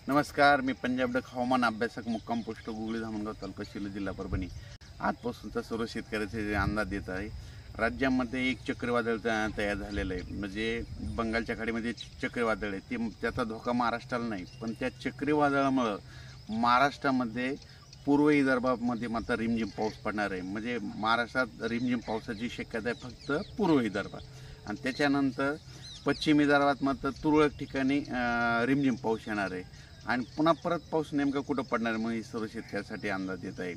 नमस्कार, मी पंजाब डक हवामान अभ्यासक मुक्काम पोस्ट गुगळी धामणगाव तालुका शिल्लोड जिल्हा परभणी. आजपासूनचा सर्व शेतकऱ्याचे जे अंदाज देत आहे. राज्यामध्ये एक चक्रीवादळ तयार झालेलं आहे. म्हणजे बंगालच्या खाडीमध्ये चक्रीवादळ आहे, त्याचा धोका महाराष्ट्राला नाही, पण त्या चक्रीवादळामुळं महाराष्ट्रामध्ये पूर्व विदर्भामध्ये मात्र रिमझिम पाऊस पडणार आहे. म्हणजे महाराष्ट्रात रिमझिम पावसाची शक्यता आहे फक्त पूर्व विदर्भात, आणि त्याच्यानंतर पश्चिम विदर्भात मात्र तुरळक ठिकाणी रिमझिम पाऊस येणार आहे. आणि पुन्हा परत पाऊस नेमका कुठं पडणार आहे, मग ही सर्व शेतकऱ्यासाठी अंदाज येत आहे.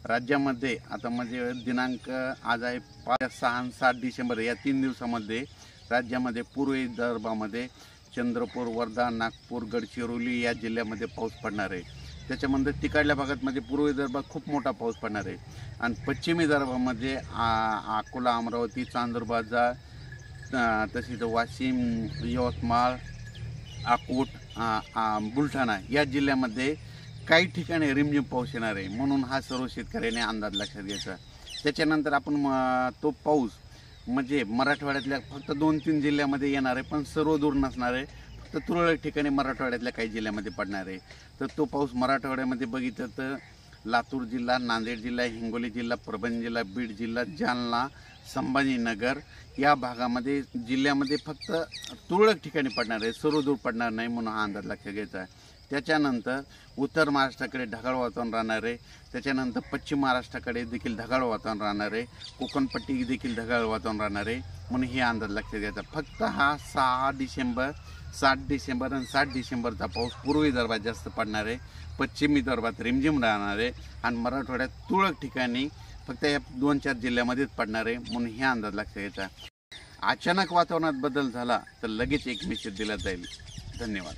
राज्यामध्ये आता म्हणजे दिनांक आज आहे 5, 6 आणि 7 डिसेंबर या 3 दिवसामध्ये राज्यामध्ये पूर्व विदर्भामध्ये चंद्रपूर, वर्धा, नागपूर, गडचिरोली या जिल्ह्यामध्ये पाऊस पडणार आहे. त्याच्यामध्ये तिकडल्या भागात म्हणजे पूर्व विदर्भात खूप मोठा पाऊस पडणार आहे. आणि पश्चिम विदर्भामध्ये अकोला, अमरावती, चांदूर, तसेच वाशिम, यवतमाळ, अकोट, बुलढाणा या जिल्ह्यामध्ये काही ठिकाणी रिमझिम पाऊस येणार आहे. म्हणून हा सर्व शेतकऱ्यांनी अंदाज लक्षात घ्यायचा. त्याच्यानंतर आपण तो पाऊस म्हणजे मराठवाड्यातल्या फक्त 2-3 जिल्ह्यामध्ये येणार आहे, पण सर्व दूर नसणार आहे. फक्त तुरळक ठिकाणी मराठवाड्यातल्या काही जिल्ह्यामध्ये पडणार आहे. तर तो पाऊस मराठवाड्यामध्ये बघितलं तर लातूर जिल्हा, नांदेड जिल्हा, हिंगोली जिल्हा, परभणी जिल्हा, बीड जिल्हा, जालना, संभाजीनगर या भागामध्ये जिल्ह्यामध्ये फक्त तुरळक ठिकाणी पडणार आहे, सर्व दूर पडणार नाही. म्हणून हा अंदाज लक्षात घ्यायचा आहे. त्याच्यानंतर उत्तर महाराष्ट्राकडे ढगाळ वातावरण राहणार आहे. त्याच्यानंतर पश्चिम महाराष्ट्राकडे देखील ढगाळ वातावरण राहणार आहे. कोकणपट्टी देखील ढगाळ वातावरण राहणार आहे. म्हणून हे अंदाज लक्षात घ्यायचा. फक्त हा 6 डिसेंबर, 7 डिसेंबर आणि 7 डिसेंबरचा पाऊस पूर्व विदर्भात जास्त पडणार आहे. पश्चिम विदर्भात रिमझिम राहणार आहे. आणि मराठवाड्यात तुरळक ठिकाणी फक्त या 2-4 जिल्ह्यामध्येच पडणार आहे. म्हणून हे अंदाज लक्षात घ्यायचा. अचानक वातावरणात बदल झाला तर लगेच एक मेसेज दिला जाईल. धन्यवाद.